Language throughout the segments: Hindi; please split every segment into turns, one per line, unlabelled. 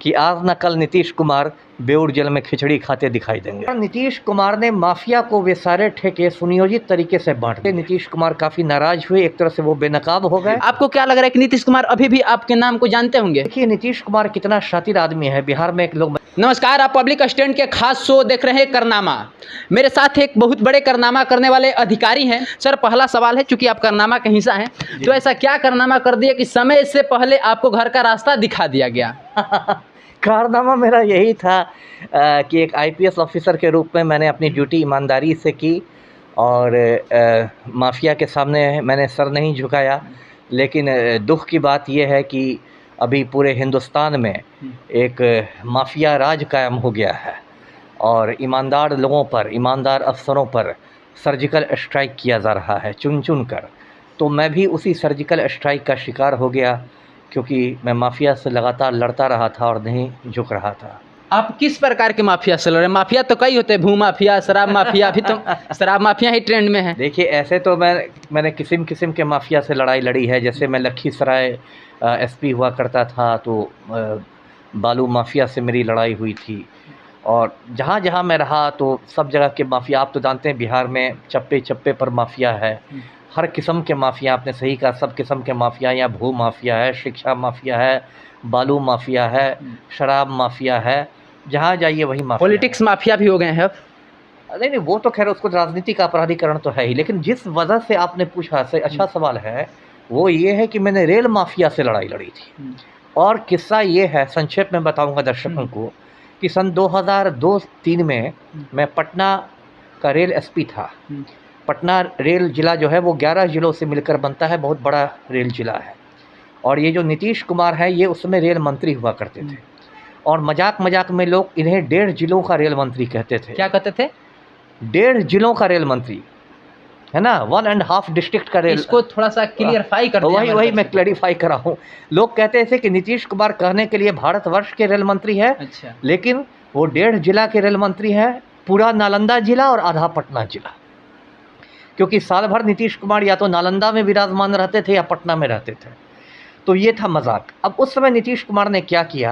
कि आज न कल नीतीश कुमार बेउर जेल में खिचड़ी खाते दिखाई देंगे। नीतीश कुमार ने माफिया को वे सारे ठेके सुनियोजित तरीके से बांट दिए। नीतीश कुमार काफी नाराज हुए, एक तरह से वो बेनकाब हो गए।
आपको क्या लग रहा है कि नीतीश कुमार अभी भी आपके नाम को जानते होंगे?
देखिए, नीतीश कुमार कितना शातिर आदमी है। बिहार में एक लोग
नमस्कार, आप पब्लिक स्टैंड के खास शो देख रहे हैं करनामा। मेरे साथ एक बहुत बड़े करनामा करने वाले अधिकारी हैं। सर, पहला सवाल है, चूंकि आप करनामा का हिस्सा हैं, तो ऐसा क्या करनामा कर दिया कि समय से पहले आपको घर का रास्ता दिखा दिया गया?
कारनामा मेरा यही था कि एक आईपीएस ऑफिसर के रूप में मैंने अपनी ड्यूटी ईमानदारी से की और माफिया के सामने मैंने सर नहीं झुकाया। लेकिन दुख की बात यह है कि अभी पूरे हिंदुस्तान में एक माफिया राज कायम हो गया है और ईमानदार लोगों पर, ईमानदार अफसरों पर सर्जिकल स्ट्राइक किया जा रहा है चुन चुन कर। तो मैं भी उसी सर्जिकल स्ट्राइक का शिकार हो गया, क्योंकि मैं माफिया से लगातार लड़ता रहा था और नहीं झुक रहा था।
आप किस प्रकार के माफिया से लड़ रहे? माफिया तो कई होते हैं, भू माफिया, शराब माफिया, अभी तो शराब माफिया ही ट्रेंड में है।
देखिए, ऐसे तो मैंने किस्म किस्म के माफिया से लड़ाई लड़ी है। जैसे मैं लखीसराय एसपी हुआ करता था, तो बालू माफिया से मेरी लड़ाई हुई थी। और जहाँ जहाँ मैं रहा तो सब जगह के माफिया, आप तो जानते हैं बिहार में चप्पे चप्पे पर माफिया है। हर किस्म के माफिया, आपने सही कहा, सब किस्म के माफिया। यहाँ भू माफिया है, शिक्षा माफिया है, बालू माफिया है, शराब माफिया है, जहाँ जाइए वही माफिया।
पॉलिटिक्स माफिया भी हो गए हैं अब?
नहीं नहीं, वो तो खैर उसको राजनीति का अपराधीकरण तो है ही। लेकिन जिस वजह से आपने पूछा से अच्छा सवाल है, वो ये है कि मैंने रेल माफिया से लड़ाई लड़ी थी। और किस्सा ये है, संक्षेप में बताऊंगा दर्शकों को, कि सन 2002-03 में मैं पटना का रेल एसपी था। पटना रेल जिला जो है वो 11 जिलों से मिलकर बनता है, बहुत बड़ा रेल जिला है। और ये जो नीतीश कुमार है, ये उस समय रेल मंत्री हुआ करते थे। और मजाक मजाक में लोग इन्हें 1.5 जिलों का रेल मंत्री कहते थे।
क्या कहते थे?
1.5 जिलों का रेल मंत्री, है ना, 1.5 डिस्ट्रिक्ट का रेल।
इसको थोड़ा सा क्लियरफाई कर दिया।
वही मैं क्लैरिफाई करा हूँ। लोग कहते थे कि नीतीश कुमार कहने के लिए भारतवर्ष के रेल मंत्री है।
अच्छा।
लेकिन वो 1.5 जिला के रेल मंत्री है, पूरा नालंदा जिला और आधा पटना जिला। क्योंकि साल भर नीतीश कुमार या तो नालंदा में विराजमान रहते थे या पटना में रहते थे। तो ये था मजाक। अब उस समय नीतीश कुमार ने क्या किया,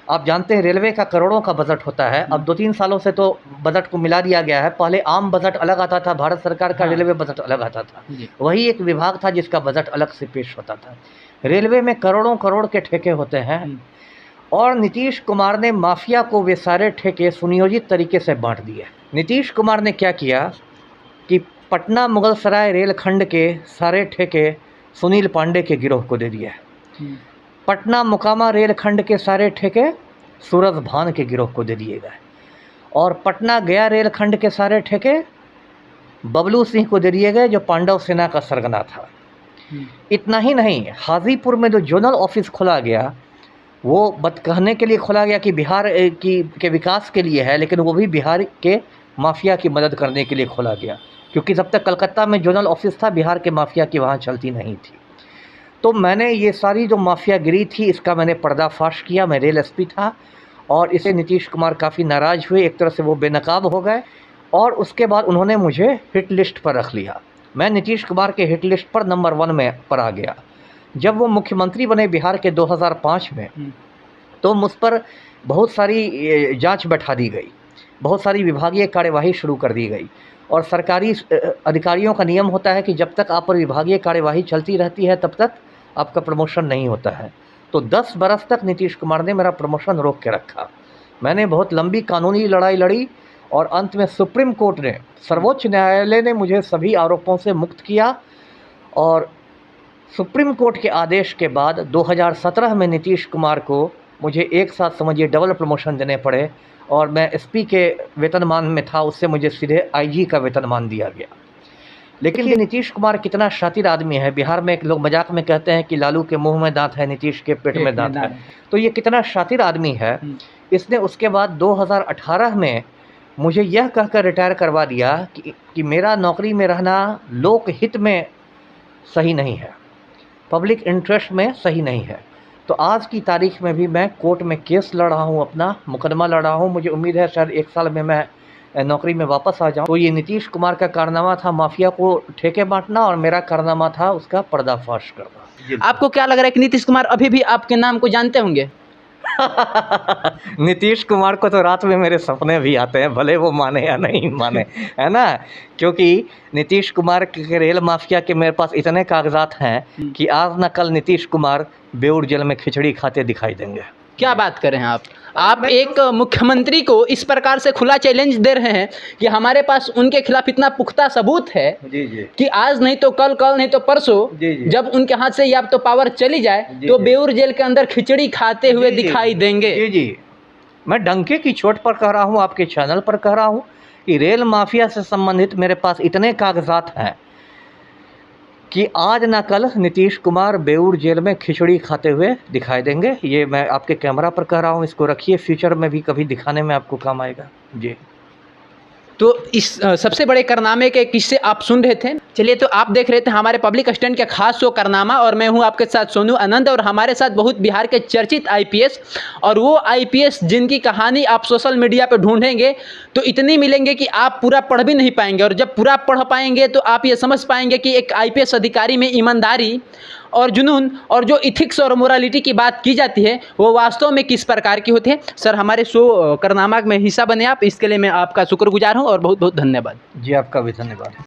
आप जानते हैं रेलवे का करोड़ों का बजट होता है। अब 2-3 सालों से तो बजट को मिला दिया गया है। पहले आम बजट अलग आता था, भारत सरकार का रेलवे बजट अलग आता था। वही एक विभाग था जिसका बजट अलग से पेश होता था। रेलवे में करोड़ों करोड़ के ठेके होते हैं और नीतीश कुमार ने माफिया को वे सारे ठेके सुनियोजित तरीके से बांट दिए। नीतीश कुमार ने क्या किया कि पटना मुगलसराय रेलखंड के सारे ठेके सुनील पांडे के गिरोह को दे दिए। पटना मोकामा रेलखंड के सारे ठेके सूरज भान के गिरोह को दे दिए गए। और पटना गया रेलखंड के सारे ठेके बबलू सिंह को दे दिए गए, जो पांडव सेना का सरगना था। इतना ही नहीं, हाजीपुर में जो जोनल ऑफिस खोला गया, वो कहने के लिए खोला गया कि बिहार के विकास के लिए है, लेकिन वो भी बिहार के माफिया की मदद करने के लिए खोला गया। क्योंकि जब तक कलकत्ता में जोनल ऑफिस था, बिहार के माफिया की वहाँ चलती नहीं थी। तो मैंने ये सारी जो माफियागिरी थी, इसका मैंने पर्दाफाश किया। मैं रेल एसपी था और इसे नीतीश कुमार काफ़ी नाराज़ हुए, एक तरह से वो बेनकाब हो गए। और उसके बाद उन्होंने मुझे हिट लिस्ट पर रख लिया। मैं नीतीश कुमार के हिट लिस्ट पर नंबर 1 में पर आ गया। जब वो मुख्यमंत्री बने बिहार के 2005 में, तो मुझ पर बहुत सारी जांच बैठा दी गई, बहुत सारी विभागीय कार्यवाही शुरू कर दी गई। और सरकारी अधिकारियों का नियम होता है कि जब तक आप पर विभागीय कार्यवाही चलती रहती है, तब तक आपका प्रमोशन नहीं होता है। तो 10 बरस तक नीतीश कुमार ने मेरा प्रमोशन रोक के रखा। मैंने बहुत लंबी कानूनी लड़ाई लड़ी और अंत में सुप्रीम कोर्ट ने, सर्वोच्च न्यायालय ने मुझे सभी आरोपों से मुक्त किया। और सुप्रीम कोर्ट के आदेश के बाद 2017 में नीतीश कुमार को मुझे एक साथ समझिए डबल प्रमोशन देने पड़े। और मैं एसपी के वेतनमान में था, उससे मुझे सीधे आईजी का वेतनमान दिया गया। लेकिन ये नीतीश कुमार कितना शातिर आदमी है। बिहार में एक लोग मजाक में कहते हैं कि लालू के मुंह में दांत है, नीतीश के पेट में दांत है। तो ये कितना शातिर आदमी है। इसने उसके बाद 2018 में मुझे यह कहकर रिटायर करवा दिया कि मेरा नौकरी में रहना लोकहित में सही नहीं है, पब्लिक इंटरेस्ट में सही नहीं है। तो आज की तारीख में भी मैं कोर्ट में केस लड़ रहा हूँ, अपना मुकदमा लड़ रहा हूँ। मुझे उम्मीद है शायद 1 साल में मैं नौकरी में वापस आ जाऊँ। तो ये नीतीश कुमार का कारनामा था माफिया को ठेके बांटना, और मेरा कारनामा था उसका पर्दाफाश करना।
आपको क्या लग रहा है कि नीतीश कुमार अभी भी आपके नाम को जानते होंगे?
नीतीश कुमार को तो रात में मेरे सपने भी आते हैं, भले वो माने या नहीं माने, है ना। क्योंकि नीतीश कुमार के रेल माफिया के मेरे पास इतने कागजात हैं कि आज न कल नीतीश कुमार बेऊर जेल में खिचड़ी खाते दिखाई देंगे।
क्या बात कर रहे हैं आप एक मुख्यमंत्री को इस प्रकार से खुला चैलेंज दे रहे हैं कि हमारे पास उनके खिलाफ इतना पुख्ता सबूत है
जी जी
कि आज नहीं तो कल, कल नहीं तो परसों,
जी जी।
जब उनके हाथ से या तो पावर चली जाए तो
जी।
बेऊर जेल के अंदर खिचड़ी खाते हुए दिखाई देंगे।
जी जी, मैं डंके की चोट पर कह रहा हूँ, आपके चैनल पर कह रहा हूँ कि रेल माफिया से संबंधित मेरे पास इतने कागजात हैं कि आज ना कल नीतीश कुमार बेऊर जेल में खिचड़ी खाते हुए दिखाई देंगे। ये मैं आपके कैमरा पर कह रहा हूँ, इसको रखिए, फ्यूचर में भी कभी दिखाने में आपको काम आएगा जी।
तो इस सबसे बड़े कारनामे के किस्से आप सुन रहे थे। चलिए, तो आप देख रहे थे हमारे पब्लिक स्टैंड के खास शो कारनामा, और मैं हूं आपके साथ सोनू आनंद, और हमारे साथ बहुत बिहार के चर्चित आईपीएस, और वो आईपीएस जिनकी कहानी आप सोशल मीडिया पे ढूंढेंगे तो इतनी मिलेंगे कि आप पूरा पढ़ भी नहीं पाएंगे, और जब पूरा पढ़ पाएंगे तो आप ये समझ पाएंगे कि एक आईपीएस अधिकारी में ईमानदारी और जुनून और जो इथिक्स और मोरालिटी की बात की जाती है वो वास्तव में किस प्रकार की होती है। सर, हमारे शो कारनामा में हिस्सा बने आप, इसके लिए मैं आपका शुक्रगुजार हूं, और बहुत बहुत धन्यवाद।
जी, आपका भी धन्यवाद।